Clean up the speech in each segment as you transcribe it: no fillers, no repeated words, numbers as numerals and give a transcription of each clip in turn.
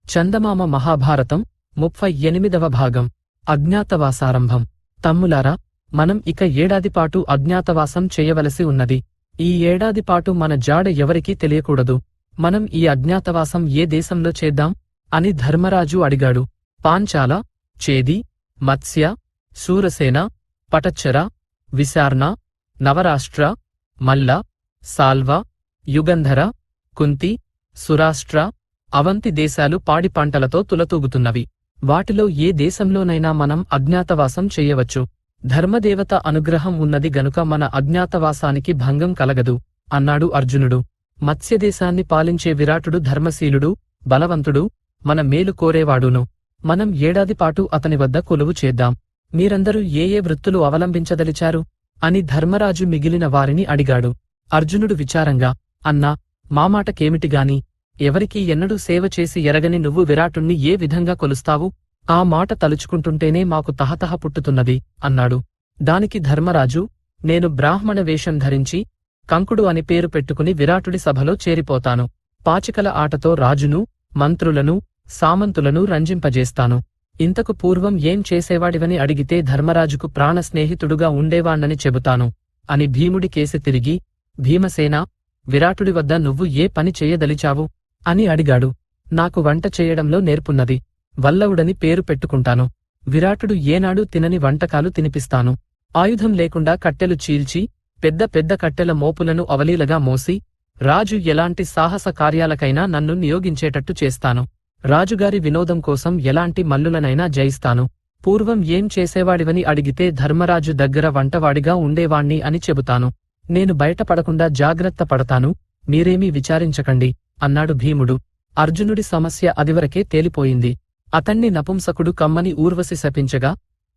చందమామ మహాభారతం 38వ భాగం అజ్ఞాతవాసారంభం. తమ్ములారా, మనం ఇక ఏడాదిపాటు అజ్ఞాతవాసం చేయవలసి ఉన్నది. ఈ ఏడాదిపాటు మన జాడ ఎవరికీ తెలియకూడదు. మనం ఈ అజ్ఞాతవాసం ఏ దేశంలో చేద్దాం అని ధర్మరాజు అడిగాడు. పాంచాల, చేది, మత్స్య, శూరసేన, పటచ్చర, విశార్ణ, నవరాష్ట్ర, మల్ల, సాల్వ, యుగంధర, కుంతి, సురాష్ట్ర, అవంతి దేశాలు పాడి పంటలతో తులతూగుతున్నవి. వాటిలో ఏ దేశంలోనైనా మనం అజ్ఞాతవాసం చెయ్యవచ్చు. ధర్మదేవత అనుగ్రహం ఉన్నది గనుక మన అజ్ఞాతవాసానికి భంగం కలగదు అన్నాడు అర్జునుడు. మత్స్యదేశాన్ని పాలించే విరాటుడు ధర్మశీలుడు, బలవంతుడు, మన మేలు కోరేవాడును. మనం ఏడాదిపాటు అతని వద్ద కొలువు చేద్దాం. మీరందరూ ఏ ఏ వృత్తులు అవలంబించదలిచారు అని ధర్మరాజు మిగిలిన వారిని అడిగాడు. అర్జునుడు విచారంగా, అన్నా, మామాటకేమిటిగాని? ఎవరికీ ఎన్నడూ సేవ చేసి ఎరగని నువ్వు విరాటుణ్ణి ఏ విధంగా కొలుస్తావు? ఆ మాట తలుచుకుంటుంటేనే మాకు తహతహ పుట్టుతున్నది అన్నాడు. దానికి ధర్మరాజు, నేను బ్రాహ్మణ వేషం ధరించి కంకుడు అని పేరు పెట్టుకుని విరాటుడి సభలో చేరిపోతాను. పాచికల ఆటతో రాజును, మంత్రులను, సామంతులను రంజింపజేస్తాను. ఇంతకు పూర్వం ఏం చేసేవాడివని అడిగితే ధర్మరాజుకు ప్రాణ స్నేహితుడుగా ఉండేవాణ్ణని చెబుతాను అని భీముడి కేసి తిరిగి, భీమసేనా, విరాటుడి వద్ద నువ్వు ఏ పని చెయ్యదలిచావు అని అడిగాడు. నాకు వంట చేయడంలో నేర్పున్నది. వల్లవుడని పేరు పెట్టుకుంటాను. విరాటుడు ఏనాడు తినని వంటకాలు తినిపిస్తాను. ఆయుధం లేకుండా కట్టెలు చీల్చి పెద్ద పెద్ద కట్టెల మోపులను అవలీలగా మోసి రాజు ఎలాంటి సాహస కార్యాలకైనా నన్ను నియోగించేటట్టు చేస్తాను. రాజుగారి వినోదం కోసం ఎలాంటి మల్లులనైనా జయిస్తాను. పూర్వం ఏం చేసేవాడివని అడిగితే ధర్మరాజు దగ్గర వంటవాడిగా ఉండేవాణ్ణి అని చెబుతాను. నేను బయటపడకుండా జాగ్రత్త పడతాను. మీరేమీ విచారించకండి అన్నాడు భీముడు. అర్జునుడి సమస్య అదివరకే తేలిపోయింది. అతన్ని నపుంసకుడు కమ్మని ఊర్వశి శపించగా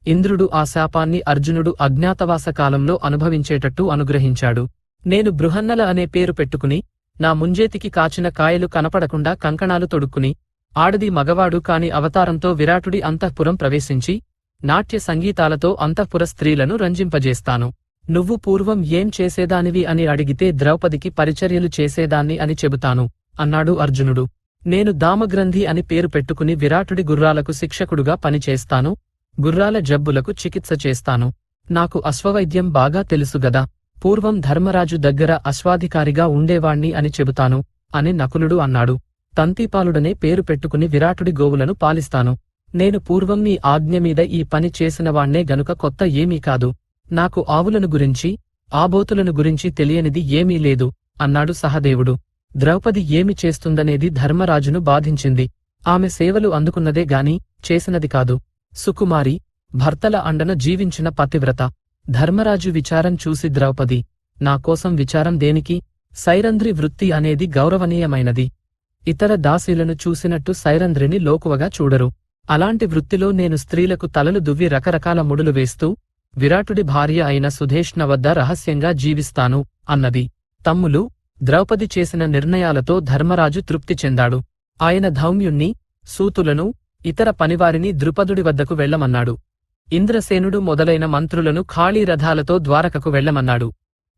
ఇంద్రుడు ఆ శాపాన్ని అర్జునుడు అజ్ఞాతవాస కాలంలో అనుభవించేటట్టు అనుగ్రహించాడు. నేను బృహన్నల అనే పేరు పెట్టుకుని నా ముంజేతికి కాచిన కాయలు కనపడకుండా కంకణాలు తొడుక్కుని ఆడది మగవాడు కాని అవతారంతో విరాటుడి అంతఃపురం ప్రవేశించి నాట్య సంగీతాలతో అంతఃపుర స్త్రీలను రంజింపజేస్తాను. నువ్వు పూర్వం ఏం చేసేదానివి అని అడిగితే ద్రౌపదికి పరిచర్యలు చేసేదాన్ని అని చెబుతాను అన్నాడు అర్జునుడు. నేను దామగ్రంథి అని పేరు పెట్టుకుని విరాటుడి గుర్రాలకు శిక్షకుడుగా పనిచేస్తాను. గుర్రాల జబ్బులకు చికిత్స చేస్తాను. నాకు అశ్వవైద్యం బాగా తెలుసుగదా. పూర్వం ధర్మరాజు దగ్గర అశ్వాధికారిగా ఉండేవాణ్ణి అని చెబుతాను అని నకులుడు అన్నాడు. తంతిపాలుడనే పేరు పెట్టుకుని విరాటుడి గోవులను పాలిస్తాను. నేను పూర్వం నీ ఆజ్ఞ మీద ఈ పని చేసినవాణ్ణే గనుక కొత్త ఏమీ కాదు. నాకు ఆవులను గురించి, ఆబోతులను గురించి తెలియనిది ఏమీ లేదు అన్నాడు సహదేవుడు. ద్రౌపది ఏమి చేస్తుందనేది ధర్మరాజును బాధించింది. ఆమె సేవలు అందుకున్నదే గాని చేసినది కాదు. సుకుమారి, భర్తల అండన జీవించిన పతివ్రత. ధర్మరాజు విచారం చూసి ద్రౌపది, నా కోసం విచారం దేనికి? సైరంధ్రి వృత్తి అనేది గౌరవనీయమైనది. ఇతర దాసీలను చూసినట్టు సైరంధ్రిని లోకువగా చూడరు. అలాంటి వృత్తిలో నేను స్త్రీలకు తలలు దువ్వి రకరకాల ముడులు వేస్తూ విరాటుడి భార్య అయిన సుధేష్ణ వద్ద రహస్యంగా జీవిస్తాను అన్నది. తమ్ములు, ద్రౌపది చేసిన నిర్ణయాలతో ధర్మరాజు తృప్తి చెందాడు. ఆయన ధౌమ్యుణ్ణి, సూతులను, ఇతర పనివారిని ద్రుపదుడి వద్దకు వెళ్లమన్నాడు. ఇంద్రసేనుడు మొదలైన మంత్రులను ఖాళీ రథాలతో ద్వారకకు వెళ్లమన్నాడు.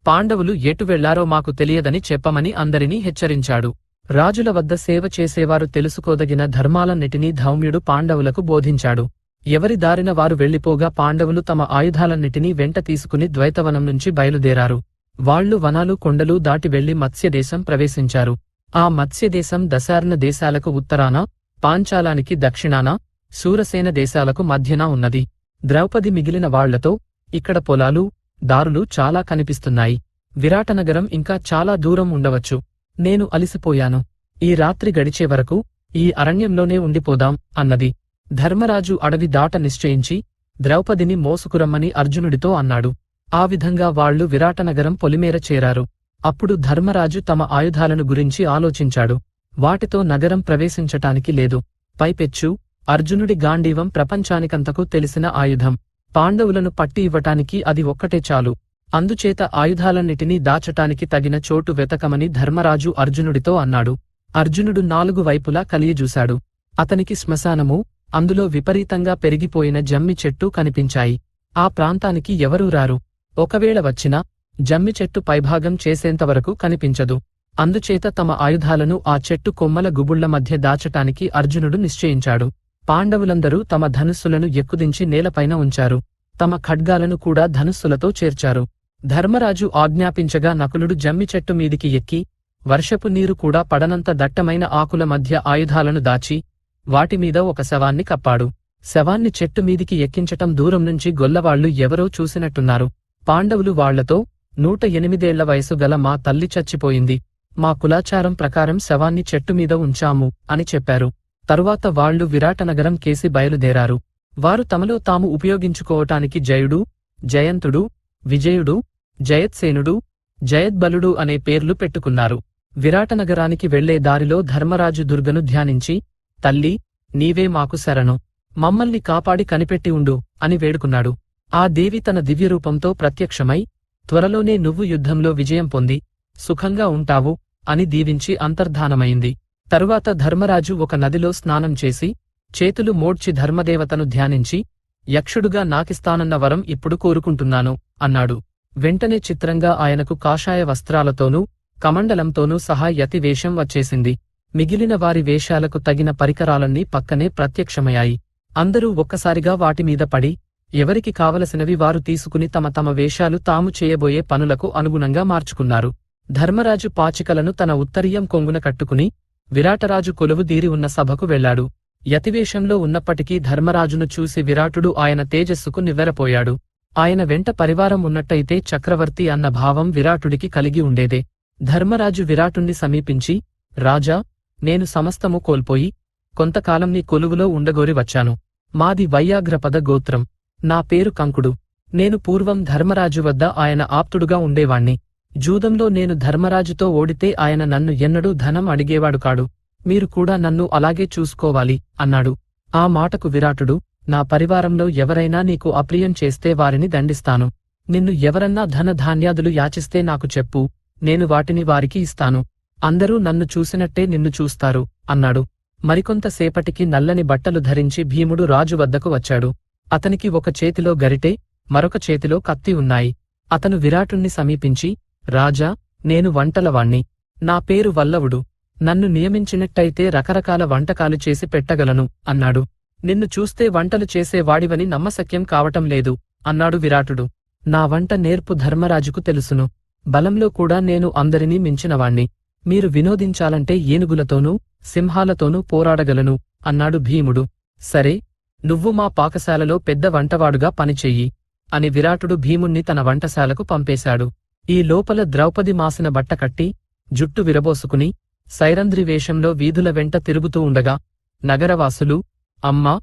పాండవులు ఎటు వెళ్లారో మాకు తెలియదని చెప్పమని అందరినీ హెచ్చరించాడు. రాజుల వద్ద సేవ చేసేవారు తెలుసుకోదగిన ధర్మాలన్నిటినీ ధౌమ్యుడు పాండవులకు బోధించాడు. ఎవరి దారిన వారు వెళ్లిపోగా పాండవులు తమ ఆయుధాలన్నిటినీ వెంట తీసుకుని ద్వైతవనం నుంచి బయలుదేరారు. వాళ్లు వనాలు కొండలు దాటి వెళ్లి మత్స్యదేశం ప్రవేశించారు. ఆ మత్స్యదేశం దశార్ణ దేశాలకు ఉత్తరాన, పాంచాలానికి దక్షిణాన, శూరసేన దేశాలకు మధ్యన ఉన్నది. ద్రౌపది మిగిలిన వాళ్లతో, ఇక్కడ పొలాలు, దారులు చాలా కనిపిస్తున్నాయి. విరాటనగరం ఇంకా చాలా దూరం ఉండవచ్చు. నేను అలిసిపోయాను. ఈ రాత్రి గడిచే వరకు ఈ అరణ్యంలోనే ఉండిపోదాం అన్నది. ధర్మరాజు అడవి దాట నిశ్చయించి ద్రౌపదిని మోసుకురమ్మని అర్జునుడితో అన్నాడు. ఆ విధంగా వాళ్లు విరాటనగరం పొలిమేర చేరారు. అప్పుడు ధర్మరాజు తమ ఆయుధాలను గురించి ఆలోచించాడు. వాటితో నగరం ప్రవేశించటానికి లేదు. పైపెచ్చు అర్జునుడి గాండీవం ప్రపంచానికంతకు తెలిసిన ఆయుధం. పాండవులను పట్టి ఇవ్వటానికి అది ఒక్కటే చాలు. అందుచేత ఆయుధాలన్నిటినీ దాచటానికి తగిన చోటు వెతకమని ధర్మరాజు అర్జునుడితో అన్నాడు. అర్జునుడు 4 వైపులా కలియజూశాడు. అతనికి శ్మశానము, అందులో విపరీతంగా పెరిగిపోయిన జమ్మి చెట్టు కనిపించాయి. ఆ ప్రాంతానికి ఎవరూ రారు. ఒకవేళ వచ్చినా జమ్మి చెట్టు పైభాగం చేసేంతవరకు కనిపించదు. అందుచేత తమ ఆయుధాలను ఆ చెట్టు కొమ్మల గుబుళ్ల మధ్య దాచటానికి అర్జునుడు నిశ్చయించాడు. పాండవులందరూ తమ ధనుస్సులను ఎక్కుదించి నేలపైన ఉంచారు. తమ ఖడ్గాలను కూడా ధనుస్సులతో చేర్చారు. ధర్మరాజు ఆజ్ఞాపించగా నకులుడు జమ్మి చెట్టు మీదికి ఎక్కి వర్షపు నీరు కూడా పడనంత దట్టమైన ఆకుల మధ్య ఆయుధాలను దాచి వాటిమీద ఒక శవాన్ని కప్పాడు. శవాన్ని చెట్టు మీదికి ఎక్కించటం దూరం నుంచి గొల్లవాళ్లు ఎవరో చూసినట్టున్నారు. పాండవులు వాళ్లతో 108 ఏళ్ల వయసు గల మా తల్లి చచ్చిపోయింది. మా కులాచారం ప్రకారం శవాన్ని చెట్టుమీద ఉంచాము అని చెప్పారు. తరువాత వాళ్లు విరాటనగరం కేసి బయలుదేరారు. వారు తమలో తాము ఉపయోగించుకోవటానికి జయుడు, జయంతుడు, విజయుడు, జయత్సేనుడు, జయద్బలుడు అనే పేర్లు పెట్టుకున్నారు. విరాటనగరానికి వెళ్లే దారిలో ధర్మరాజు దుర్గను ధ్యానించి, తల్లి, నీవే మాకు శరణు, మమ్మల్ని కాపాడి కనిపెట్టి ఉండు అని వేడుకున్నాడు. ఆ దేవి తన దివ్యరూపంతో ప్రత్యక్షమై, త్వరలోనే నువ్వు యుద్ధంలో విజయం పొంది సుఖంగా ఉంటావు అని దీవించి అంతర్ధానమైంది. తరువాత ధర్మరాజు ఒక నదిలో స్నానం చేసి చేతులు మోడ్చి ధర్మదేవతను ధ్యానించి, యక్షుడుగా నాకిస్తానన్న వరం ఇప్పుడు కోరుకుంటున్నాను అన్నాడు. వెంటనే చిత్రంగా ఆయనకు కాషాయ వస్త్రాలతోనూ కమండలంతోనూ సహా యతి వేషం వచ్చేసింది. మిగిలిన వారి వేషాలకు తగిన పరికరాలన్నీ పక్కనే ప్రత్యక్షమయ్యాయి. అందరూ ఒక్కసారిగా వాటిమీద పడి ఎవరికి కావలసినవి వారు తీసుకుని తమ తమ వేషాలు తాము చేయబోయే పనులకు అనుగుణంగా మార్చుకున్నారు. ధర్మరాజు పాచికలను తన ఉత్తరీయం కొంగున కట్టుకుని విరాటరాజు కొలువుదీరి ఉన్న సభకు వెళ్లాడు. యతివేషంలో ఉన్నప్పటికీ ధర్మరాజును చూసి విరాటుడు ఆయన తేజస్సుకు నివ్వెరపోయాడు. ఆయన వెంట పరివారం ఉన్నట్టయితే చక్రవర్తి అన్న భావం విరాటుడికి కలిగి ఉండేదే. ధర్మరాజు విరాటుణ్ణి సమీపించి, రాజా, నేను సమస్తము కోల్పోయి కొంతకాలం నీ కొలువులో ఉండగోరి వచ్చాను. మాది వైయాఘ్రపద గోత్రం. నా పేరు కంకుడు. నేను పూర్వం ధర్మరాజు వద్ద ఆయన ఆప్తుడుగా ఉండేవాణ్ణి. జూదంలో నేను ధర్మరాజుతో ఓడితే ఆయన నన్ను ఎన్నడూ ధనం అడిగేవాడు కాడు. మీరు కూడా నన్ను అలాగే చూసుకోవాలి అన్నాడు. ఆ మాటకు విరాటుడు, నా పరివారంలో ఎవరైనా నీకు అప్రియం చేస్తే వారిని దండిస్తాను. నిన్ను ఎవరన్నా ధనధాన్యాదులు యాచిస్తే నాకు చెప్పు, నేను వాటిని వారికి ఇస్తాను. అందరూ నన్ను చూసినట్టే నిన్ను చూస్తారు అన్నాడు. మరికొంతసేపటికి నల్లని బట్టలు ధరించి భీముడు రాజు వద్దకు వచ్చాడు. అతనికి ఒక చేతిలో గరిటె, మరొక చేతిలో కత్తి ఉన్నాయి. అతను విరాటుణ్ణి సమీపించి, రాజా, నేను వంటలవాణ్ణి. నా పేరు వల్లవుడు. నన్ను నియమించినట్టయితే రకరకాల వంటకాలు చేసి పెట్టగలను అన్నాడు. నిన్ను చూస్తే వంటలు చేసేవాడివని నమ్మశక్యం కావటం లేదు అన్నాడు విరాటుడు. నా వంట నేర్పు ధర్మరాజుకు తెలుసును. బలంలో కూడా నేను అందరినీ మించినవాణ్ణి. మీరు వినోదించాలంటే ఏనుగులతోనూ సింహాలతోనూ పోరాడగలను అన్నాడు భీముడు. సరే, నువ్వు మా పాకశాలలో పెద్ద వంటవాడుగా పనిచెయ్యి అని విరాటుడు భీముణ్ణి తన వంటశాలకు పంపేశాడు. ఈ లోపల ద్రౌపది మాసిన బట్ట కట్టి జుట్టు విరబోసుకుని సైరంధ్రి వేషంలో వీధుల వెంట తిరుగుతూ ఉండగా నగరవాసులు, అమ్మా,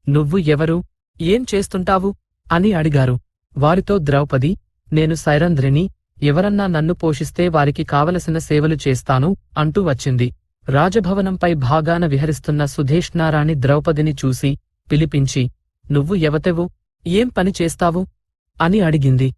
నువ్వు ఎవరు, ఏం చేస్తుంటావు అని అడిగారు. వారితో ద్రౌపది, నేను సైరంధ్రిని, ఎవరన్నా నన్ను పోషిస్తే వారికి కావలసిన సేవలు చేస్తాను అంటూ వచ్చింది. రాజభవనంపై భాగాన విహరిస్తున్న సుధేష్ణారాణి ద్రౌపదిని చూసి పిలిపించి, నువ్వు ఎవతెవు, ఏం పని చేస్తావు అని అడిగింది.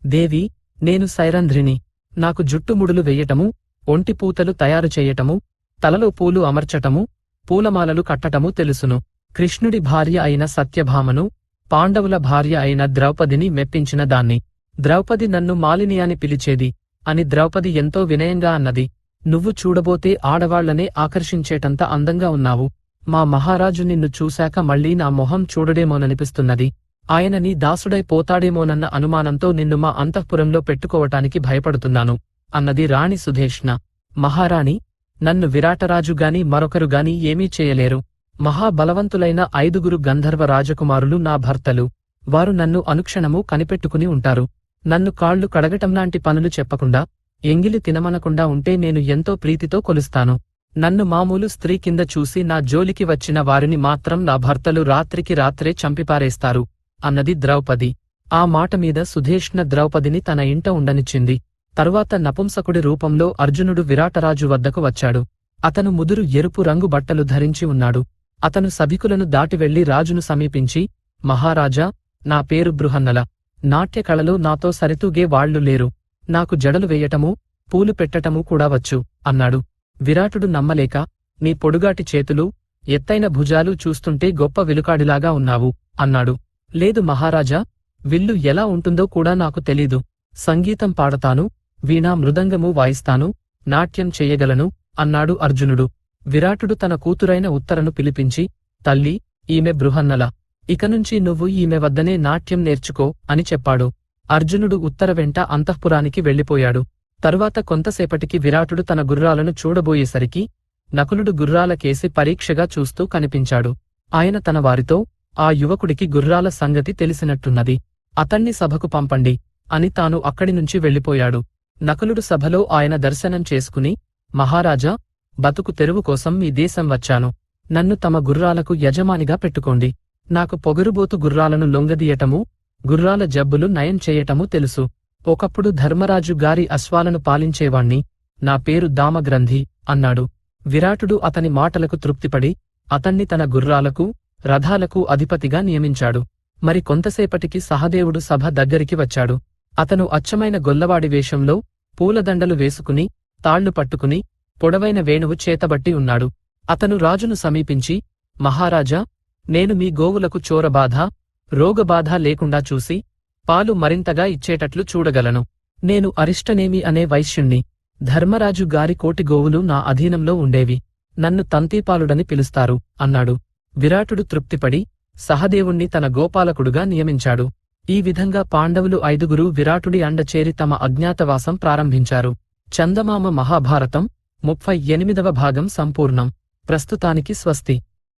దేవి, నేను సైరంధ్రిని. నాకు జుట్టుముడులు వెయ్యటము, ఒంటిపూతలు తయారు చెయ్యటము, తలలో పూలు అమర్చటము, పూలమాలలు కట్టటము తెలుసును. కృష్ణుడి భార్య అయిన సత్యభామను, పాండవుల భార్య అయిన ద్రౌపదిని మెప్పించిన దాన్ని. ద్రౌపది నన్ను మాలిని అని పిలిచేది అని ద్రౌపది ఎంతో వినయంగా అన్నది. నువ్వు చూడబోతే ఆడవాళ్లనే ఆకర్షించేటంత అందంగా ఉన్నావు. మా మహారాజు నిన్ను చూశాక మళ్లీ నా మొహం చూడడేమోననిపిస్తున్నది. ఆయన నీ దాసుడై పోతాడేమోనన్న అనుమానంతో నిన్ను మా అంతఃపురంలో పెట్టుకోవటానికి భయపడుతున్నాను అన్నది రాణి సుధేష్ణ. మహారాణి, నన్ను విరాటరాజుగాని మరొకరుగాని ఏమీ చేయలేరు. మహాబలవంతులైన 5 గంధర్వ రాజకుమారులు నా భర్తలు. వారు నన్ను అనుక్షణము కనిపెట్టుకుని ఉంటారు. నన్ను కాళ్లు కడగటంలాంటి పనులు చెప్పకుండా, ఎంగిలి తినమనకుండా ఉంటే నేను ఎంతో ప్రీతితో కొలుస్తాను. నన్ను మామూలు స్త్రీ కింద చూసి నా జోలికి వచ్చిన వారిని మాత్రం నా భర్తలు రాత్రికి రాత్రే చంపిపారేస్తారు అన్నది ద్రౌపది. ఆ మాట మీద సుధేష్ణ ద్రౌపదిని తన ఇంట ఉండనిచ్చింది. తరువాత నపుంసకుడి రూపంలో అర్జునుడు విరాటరాజు వద్దకు వచ్చాడు. అతను ముదురు ఎరుపు రంగు బట్టలు ధరించి ఉన్నాడు. అతను సభికులను దాటి వెళ్లి రాజును సమీపించి, మహారాజా, నా పేరు బృహన్నల. నాట్యకళలో నాతో సరితూగే వాళ్లు లేరు. నాకు జడలు వేయటమూ పూలు పెట్టటమూ కూడా వచ్చు అన్నాడు. విరాటుడు నమ్మలేక, నీ పొడుగాటి చేతులు, ఎత్తైన భుజాలు చూస్తుంటే గొప్ప విలుకాడిలాగా ఉన్నావు అన్నాడు. లేదు మహారాజా, విల్లు ఎలా ఉంటుందో కూడా నాకు తెలీదు. సంగీతం పాడతాను, వీణా మృదంగము వాయిస్తాను, నాట్యం చెయ్యగలను అన్నాడు అర్జునుడు. విరాటుడు తన కూతురైన ఉత్తరను పిలిపించి, తల్లీ, ఈమె బృహన్నల. ఇకనుంచి నువ్వు ఈమె వద్దనే నాట్యం నేర్చుకో అని చెప్పాడు. అర్జునుడు ఉత్తర వెంట అంతఃపురానికి వెళ్ళిపోయాడు. తరువాత కొంతసేపటికి విరాటుడు తన గుర్రాలను చూడబోయేసరికి నకులుడు గుర్రాల కేసి పరీక్షగా చూస్తూ కనిపించాడు. ఆయన తన వారితో, ఆ యువకుడికి గుర్రాల సంగతి తెలిసినట్టున్నది, అతన్ని సభకు పంపండి అని తాను అక్కడి నుంచి వెళ్ళిపోయాడు. నకులుడు సభలో ఆయన దర్శనం చేసుకుని, మహారాజా, బతుకు తెరువు కోసం మీ దేశం వచ్చాను. నన్ను తమ గుర్రాలకు యజమానిగా పెట్టుకోండి. నాకు పొగరుబోతు గుర్రాలను లొంగదీయటమూ, గుర్రాల జబ్బులు నయం చేయటమూ తెలుసు. ఒకప్పుడు ధర్మరాజు గారి అశ్వాలను పాలించేవాణ్ణి. నా పేరు దామగ్రంథి అన్నాడు. విరాటుడు అతని మాటలకు తృప్తిపడి అతన్ని తన గుర్రాలకు, రథాలకు అధిపతిగా నియమించాడు. మరి కొంతసేపటికి సహదేవుడు సభ దగ్గరికి వచ్చాడు. అతను అచ్చమైన గొల్లవాడి వేషంలో, పూలదండలు వేసుకుని, తాళ్లు పట్టుకుని, పొడవైన వేణువు చేతబట్టి ఉన్నాడు. అతను రాజును సమీపించి, మహారాజా, నేను మీ గోవులకు చోరబాధ, రోగబాధ లేకుండా చూసి, పాలు మరింతగా ఇచ్చేటట్లు చూడగలను. నేను అరిష్టనేమి అనే వైశ్యుణ్ణి. ధర్మరాజు గారి కోటి గోవులు నా అధీనంలో ఉండేవి. నన్ను తంతీపాలుడని పిలుస్తారు అన్నాడు. విరాటుడు తృప్తిపడి సహదేవుణ్ణి తన గోపాలకుడుగా నియమించాడు. ఈ విధంగా పాండవులు 5 విరాటుడి అండచేరి తమ అజ్ఞాతవాసం ప్రారంభించారు. చందమామ మహాభారతం 38వ భాగం సంపూర్ణం. ప్రస్తుతానికి స్వస్తి.